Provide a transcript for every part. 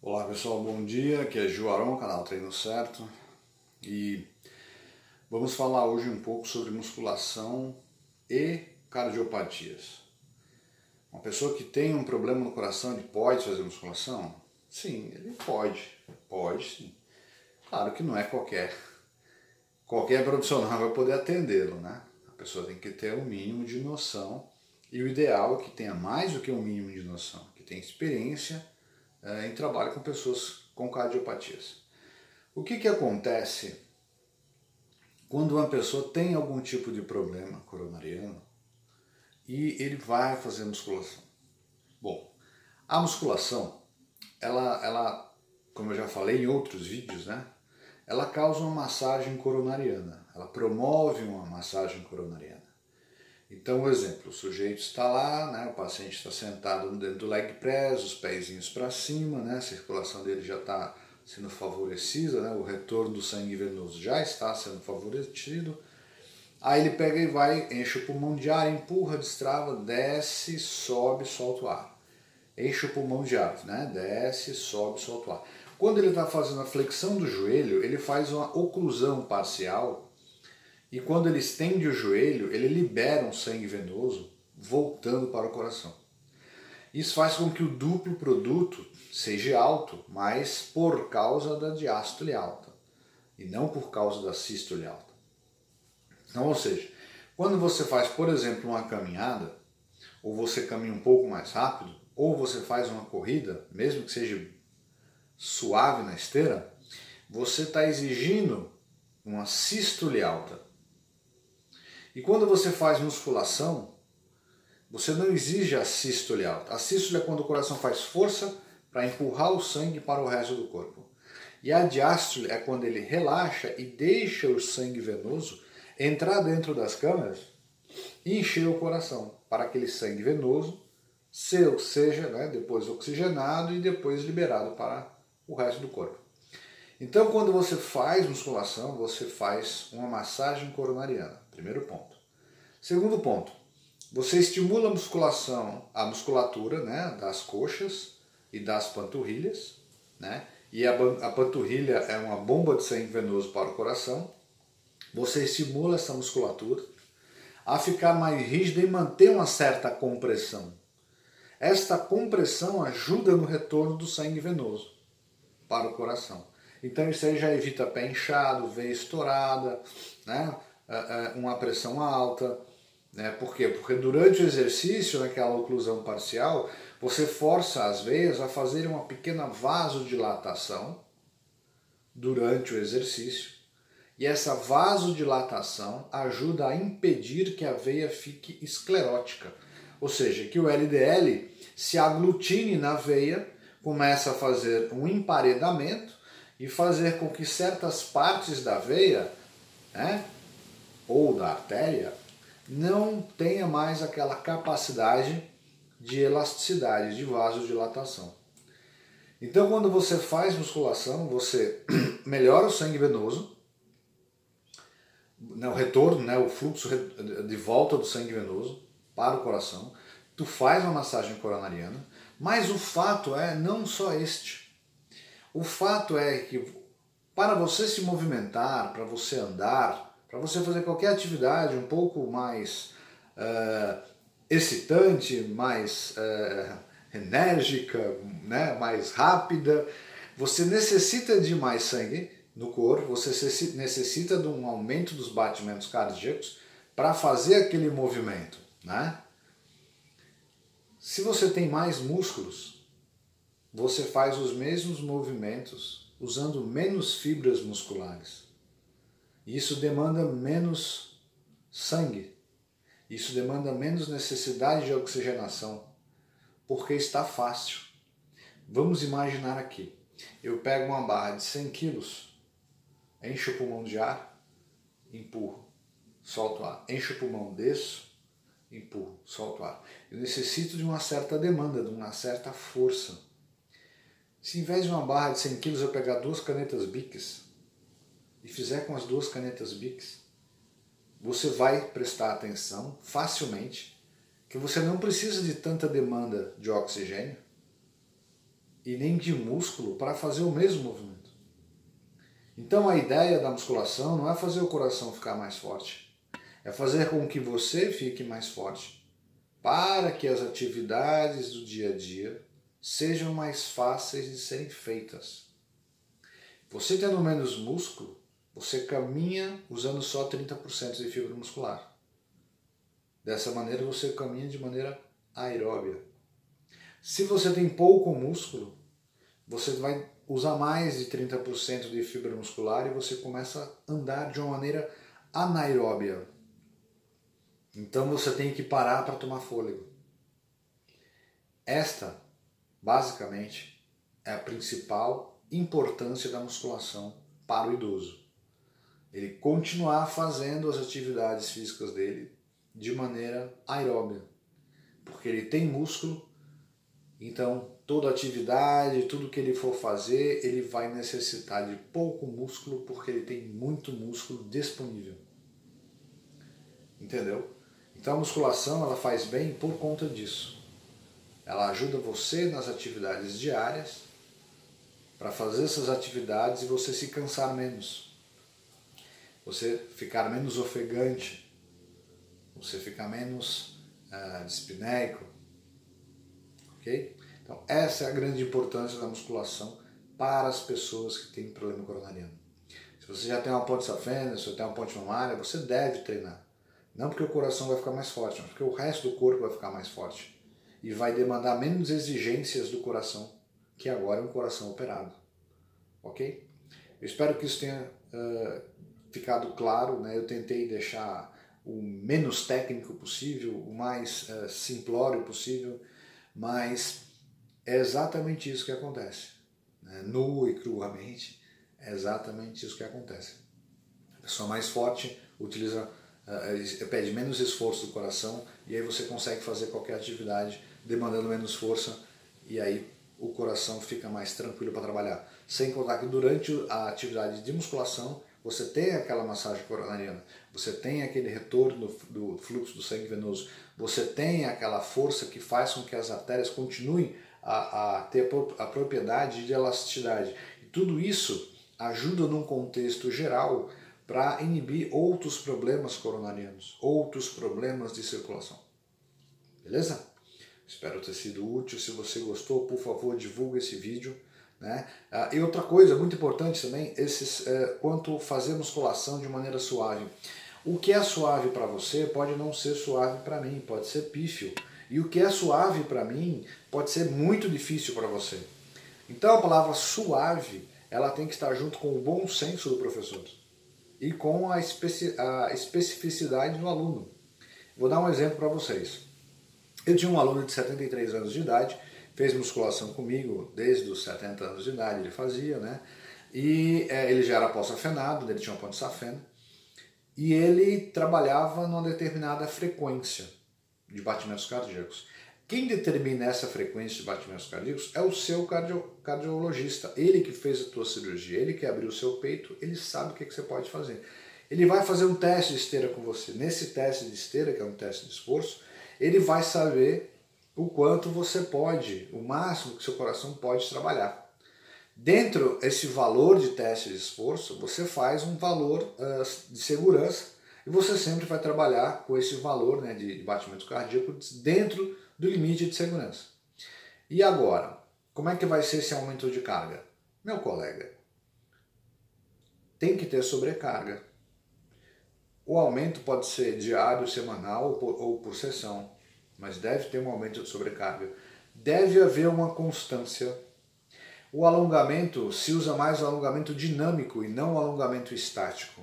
Olá pessoal, bom dia, aqui é Gil Aron, canal Treino Certo, e vamos falar hoje um pouco sobre musculação e cardiopatias. Uma pessoa que tem um problema no coração, ele pode fazer musculação? Sim, ele pode sim. Claro que não é qualquer profissional vai poder atendê-lo, né? A pessoa tem que ter um mínimo de noção, e o ideal é que tenha mais do que um mínimo de noção, que tenha experiência em trabalho com pessoas com cardiopatias. O que acontece quando uma pessoa tem algum tipo de problema coronariano e ele vai fazer musculação? Bom, a musculação, ela, como eu já falei em outros vídeos, né? Ela causa uma massagem coronariana, ela promove uma massagem coronariana. Então, por exemplo, o sujeito está lá, né, o paciente está sentado dentro do leg press, os pezinhos para cima, né, a circulação dele já está sendo favorecida, né, o retorno do sangue venoso já está sendo favorecido. Aí ele pega e vai, enche o pulmão de ar, empurra, destrava, desce, sobe, solta o ar. Enche o pulmão de ar, né, desce, sobe, solta o ar. Quando ele está fazendo a flexão do joelho, ele faz uma oclusão parcial. E quando ele estende o joelho, ele libera um sangue venoso voltando para o coração. Isso faz com que o duplo produto seja alto, mas por causa da diástole alta e não por causa da sístole alta. Então, ou seja, quando você faz, por exemplo, uma caminhada, ou você caminha um pouco mais rápido, ou você faz uma corrida, mesmo que seja suave na esteira, você está exigindo uma sístole alta. E quando você faz musculação, você não exige a sístole alta. A sístole é quando o coração faz força para empurrar o sangue para o resto do corpo. E a diástole é quando ele relaxa e deixa o sangue venoso entrar dentro das câmeras e encher o coração, para aquele sangue venoso seja, né, depois oxigenado e depois liberado para o resto do corpo. Então, quando você faz musculação, você faz uma massagem coronariana. Primeiro ponto. Segundo ponto, você estimula a musculatura, né, das coxas e das panturrilhas, né? E a panturrilha é uma bomba de sangue venoso para o coração. Você estimula essa musculatura a ficar mais rígida e manter uma certa compressão. Esta compressão ajuda no retorno do sangue venoso para o coração. Então isso aí já evita pé inchado, veia estourada, né? Uma pressão alta. Né? Por quê? Porque durante o exercício, naquela oclusão parcial, você força as veias a fazerem uma pequena vasodilatação durante o exercício. E essa vasodilatação ajuda a impedir que a veia fique esclerótica. Ou seja, que o LDL se aglutine na veia, começa a fazer um emparedamento e fazer com que certas partes da veia, né, ou da artéria, não tenha mais aquela capacidade de elasticidade, de vasodilatação. Então, quando você faz musculação, você melhora o sangue venoso, o retorno, né, o fluxo de volta do sangue venoso para o coração. Tu faz uma massagem coronariana, mas o fato é não só este. O fato é que para você se movimentar, para você andar, para você fazer qualquer atividade um pouco mais excitante, mais enérgica, né, mais rápida, você necessita de mais sangue no corpo, você necessita de um aumento dos batimentos cardíacos para fazer aquele movimento, né? Se você tem mais músculos, você faz os mesmos movimentos usando menos fibras musculares. Isso demanda menos sangue. Isso demanda menos necessidade de oxigenação, porque está fácil. Vamos imaginar aqui. Eu pego uma barra de 100 quilos, encho o pulmão de ar, empurro, solto o ar. Encho o pulmão, desço, empurro, solto o ar. Eu necessito de uma certa demanda, de uma certa força. Se em vez de uma barra de 100 quilos eu pegar 2 canetas Bics e fizer com as 2 canetas Bics, você vai prestar atenção facilmente que você não precisa de tanta demanda de oxigênio e nem de músculo para fazer o mesmo movimento. Então a ideia da musculação não é fazer o coração ficar mais forte, é fazer com que você fique mais forte, para que as atividades do dia a dia sejam mais fáceis de serem feitas. Você tendo menos músculo, você caminha usando só 30% de fibra muscular. Dessa maneira você caminha de maneira aeróbia. Se você tem pouco músculo, você vai usar mais de 30% de fibra muscular e você começa a andar de uma maneira anaeróbia. Então você tem que parar para tomar fôlego. Esta, basicamente, é a principal importância da musculação para o idoso. Ele continuar fazendo as atividades físicas dele de maneira aeróbia. Porque ele tem músculo, então toda atividade, tudo que ele for fazer, ele vai necessitar de pouco músculo porque ele tem muito músculo disponível. Entendeu? Então a musculação ela faz bem por conta disso. Ela ajuda você nas atividades diárias para fazer essas atividades e você se cansar menos. Você ficar menos ofegante, você ficar menos dispneico. Ok? Então essa é a grande importância da musculação para as pessoas que têm problema coronariano. Se você já tem uma ponte safena, se você tem uma ponte mamária, você deve treinar. Não porque o coração vai ficar mais forte, mas porque o resto do corpo vai ficar mais forte. E vai demandar menos exigências do coração, que agora é um coração operado. Ok? Eu espero que isso tenha ficado claro, né? Eu tentei deixar o menos técnico possível, o mais simplório possível, mas é exatamente isso que acontece. Né? Nu e cruamente, é exatamente isso que acontece. A pessoa mais forte utiliza pede menos esforço do coração e aí você consegue fazer qualquer atividade demandando menos força e aí o coração fica mais tranquilo para trabalhar. Sem contar que durante a atividade de musculação você tem aquela massagem coronariana, você tem aquele retorno do fluxo do sangue venoso, você tem aquela força que faz com que as artérias continuem a ter a propriedade de elasticidade. E tudo isso ajuda num contexto geral para inibir outros problemas coronarianos, outros problemas de circulação. Beleza? Espero ter sido útil. Se você gostou, por favor, divulgue esse vídeo. Né? E outra coisa muito importante também, quanto fazer musculação de maneira suave. O que é suave para você pode não ser suave para mim, pode ser pífio. E o que é suave para mim pode ser muito difícil para você. Então a palavra suave, ela tem que estar junto com o bom senso do professor e com a especificidade do aluno. Vou dar um exemplo para vocês. Eu tinha um aluno de 73 anos de idade, fez musculação comigo desde os 70 anos de idade, ele fazia, né? E ele já era pós-safenado, ele tinha uma ponte safena, e ele trabalhava numa determinada frequência de batimentos cardíacos. Quem determina essa frequência de batimentos cardíacos é o seu cardiologista. Ele que fez a tua cirurgia, ele que abriu o seu peito, ele sabe o que você pode fazer. Ele vai fazer um teste de esteira com você. Nesse teste de esteira, que é um teste de esforço, ele vai saber o quanto você pode, o máximo que seu coração pode trabalhar. Dentro desse valor de teste de esforço, você faz um valor de segurança e você sempre vai trabalhar com esse valor, né, de batimento cardíaco dentro do limite de segurança. E agora, como é que vai ser esse aumento de carga? Meu colega, tem que ter sobrecarga. O aumento pode ser diário, semanal ou por sessão, mas deve ter um aumento de sobrecarga. Deve haver uma constância. O alongamento, se usa mais o alongamento dinâmico e não o alongamento estático.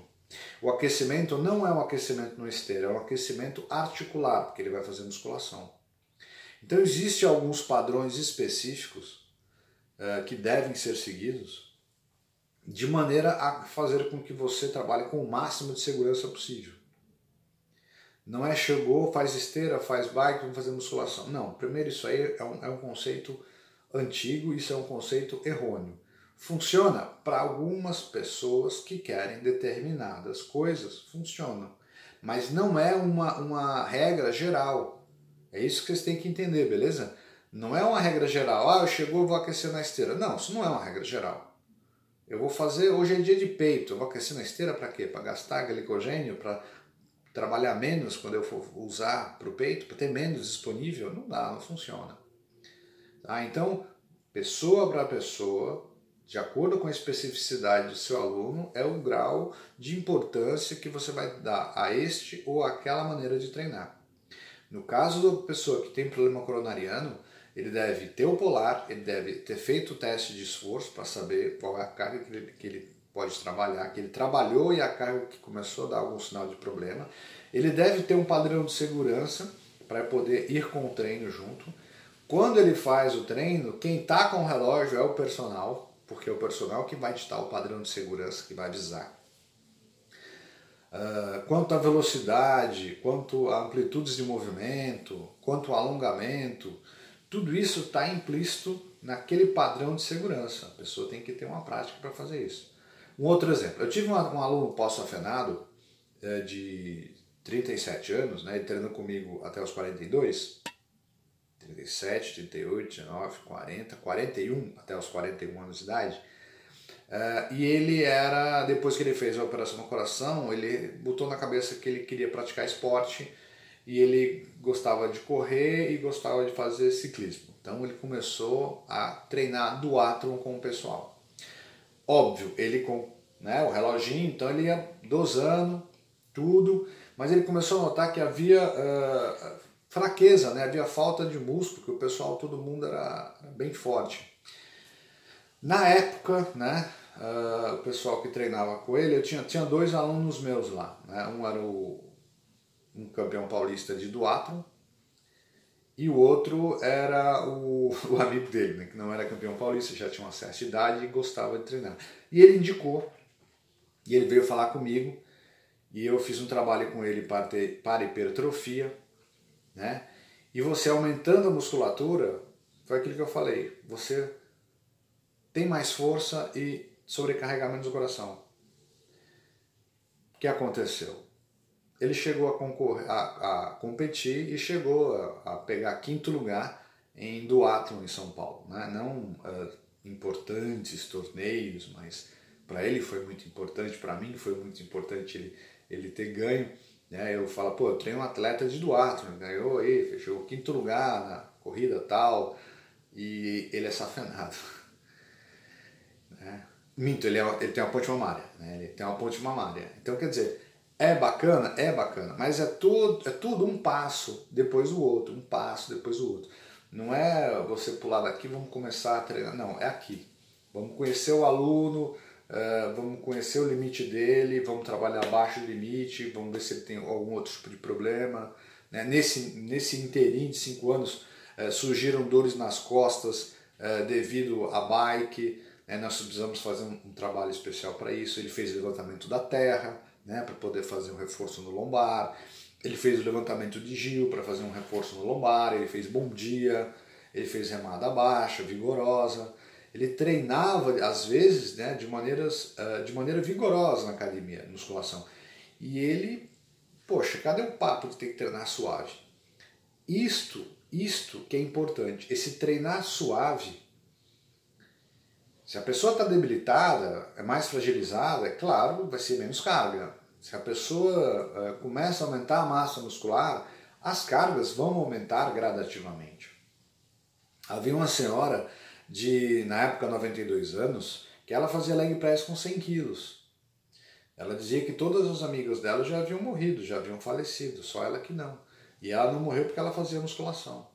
O aquecimento não é um aquecimento no esteira, é um aquecimento articular, porque ele vai fazer musculação. Então existem alguns padrões específicos que devem ser seguidos de maneira a fazer com que você trabalhe com o máximo de segurança possível. Não é chegou, faz esteira, faz bike, vamos fazer musculação. Não, primeiro isso aí é um conceito antigo, isso é um conceito errôneo. Funciona para algumas pessoas que querem determinadas coisas, funciona. Mas não é uma regra geral. É isso que vocês têm que entender, beleza? Não é uma regra geral, chegou, vou aquecer na esteira. Não, isso não é uma regra geral. Eu vou fazer, hoje é dia de peito, eu vou aquecer na esteira para quê? Para gastar glicogênio, para trabalhar menos quando eu for usar para o peito, para ter menos disponível? Não dá, não funciona. Tá? Então, pessoa para pessoa, de acordo com a especificidade do seu aluno, é o grau de importância que você vai dar a este ou aquela maneira de treinar. No caso da pessoa que tem problema coronariano, ele deve ter o polar, ele deve ter feito o teste de esforço para saber qual é a carga que ele pode trabalhar, que ele trabalhou e a carga que começou a dar algum sinal de problema. Ele deve ter um padrão de segurança para poder ir com o treino junto. Quando ele faz o treino, quem está com o relógio é o personal, porque é o personal que vai ditar o padrão de segurança, que vai avisar. Quanto à velocidade, quanto a amplitudes de movimento, quanto ao alongamento, tudo isso está implícito naquele padrão de segurança. A pessoa tem que ter uma prática para fazer isso. Um outro exemplo, eu tive um aluno pós-safenado de 37 anos, né, ele treinou comigo até os 42, 37, 38, 19, 40, 41, até os 41 anos de idade. E ele era, depois que ele fez a operação no coração, ele botou na cabeça que ele queria praticar esporte e ele gostava de correr e gostava de fazer ciclismo. Então ele começou a treinar duátlon com o pessoal. Óbvio, ele com o reloginho, então ele ia dosando tudo, mas ele começou a notar que havia fraqueza, né? Havia falta de músculo, que o pessoal, todo mundo era bem forte. Na época, né, o pessoal que treinava com ele, eu tinha dois alunos meus lá. Né? Um era um campeão paulista de duátlon e o outro era o amigo dele, né, que não era campeão paulista, já tinha uma certa idade e gostava de treinar. E ele indicou, e ele veio falar comigo, e eu fiz um trabalho com ele para hipertrofia, né? E você aumentando a musculatura, foi aquilo que eu falei, você tem mais força e sobrecarregamento do coração. O que aconteceu? Ele chegou a competir e chegou a pegar quinto lugar em duátlon em São Paulo. Né? Não importantes torneios, mas para ele foi muito importante, para mim foi muito importante ele ter ganho. Né? Eu falo, eu treino um atleta de duátlon, ganhou aí, fechou o quinto lugar na corrida tal, e ele é safenado. Minto, ele tem uma ponte mamária, né? Ele tem uma ponte mamária. Então, quer dizer, é bacana, mas é tudo um passo depois do outro, um passo depois do outro. Não é você pular daqui, vamos começar a treinar, não, é aqui. Vamos conhecer o aluno, vamos conhecer o limite dele, vamos trabalhar abaixo do limite, vamos ver se ele tem algum outro tipo de problema. Né? Nesse inteirinho de 5 anos, surgiram dores nas costas devido à bike. Nós precisamos fazer um trabalho especial para isso. Ele fez o levantamento da terra, né, para poder fazer um reforço no lombar. Ele fez o levantamento de Gil para fazer um reforço no lombar. Ele fez bom dia, ele fez remada baixa, vigorosa. Ele treinava, às vezes, né, de maneira vigorosa na academia, na musculação. E ele, poxa, cadê o papo de ter que treinar suave? Isto que é importante, esse treinar suave. Se a pessoa está debilitada, é mais fragilizada, é claro, vai ser menos carga. Se a pessoa começa a aumentar a massa muscular, as cargas vão aumentar gradativamente. Havia uma senhora na época, 92 anos, que ela fazia leg press com 100 quilos. Ela dizia que todas as amigas dela já haviam morrido, já haviam falecido, só ela que não. E ela não morreu porque ela fazia musculação.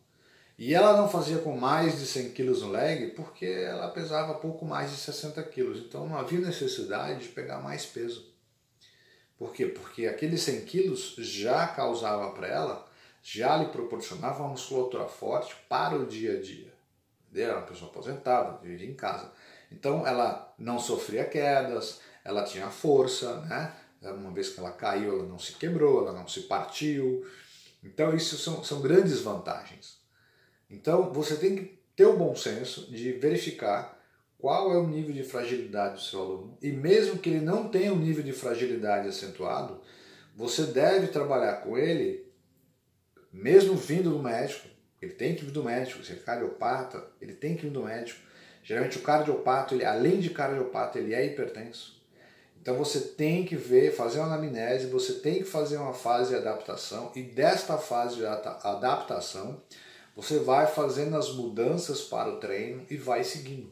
E ela não fazia com mais de 100 quilos no leg porque ela pesava pouco mais de 60 quilos. Então não havia necessidade de pegar mais peso. Por quê? Porque aqueles 100 quilos já causava para ela, já lhe proporcionava uma musculatura forte para o dia a dia. Era uma pessoa aposentada, vivia em casa. Então ela não sofria quedas, ela tinha força, né? Uma vez que ela caiu, ela não se quebrou, ela não se partiu. Então isso são grandes vantagens. Então você tem que ter o bom senso de verificar qual é o nível de fragilidade do seu aluno. E mesmo que ele não tenha um nível de fragilidade acentuado, você deve trabalhar com ele, mesmo vindo do médico, Ele tem que vir do médico. Se é cardiopata, ele tem que vir do médico. Geralmente o cardiopata, ele, além de cardiopata, ele é hipertenso. Então você tem que ver, fazer uma anamnese, você tem que fazer uma fase de adaptação, e desta fase de adaptação você vai fazendo as mudanças para o treino e vai seguindo.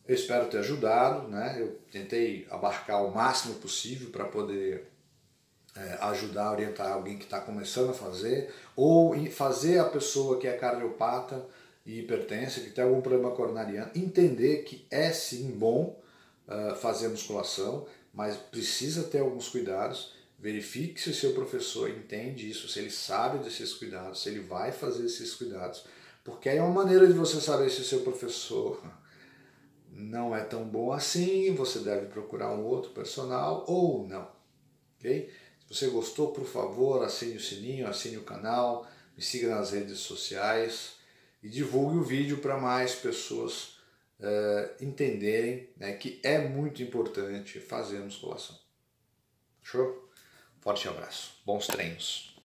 Eu espero ter ajudado, né? Eu tentei abarcar o máximo possível para poder ajudar, orientar alguém que está começando a fazer, ou fazer a pessoa que é cardiopata e hipertensa, que tem algum problema coronariano, entender que é sim bom fazer musculação, mas precisa ter alguns cuidados. Verifique se o seu professor entende isso, se ele sabe desses cuidados, se ele vai fazer esses cuidados, porque aí é uma maneira de você saber se o seu professor não é tão bom assim, você deve procurar um outro personal ou não, ok? Se você gostou, por favor, assine o sininho, assine o canal, me siga nas redes sociais e divulgue o vídeo para mais pessoas entenderem, né, que é muito importante fazer musculação. Show? Forte abraço. Bons treinos.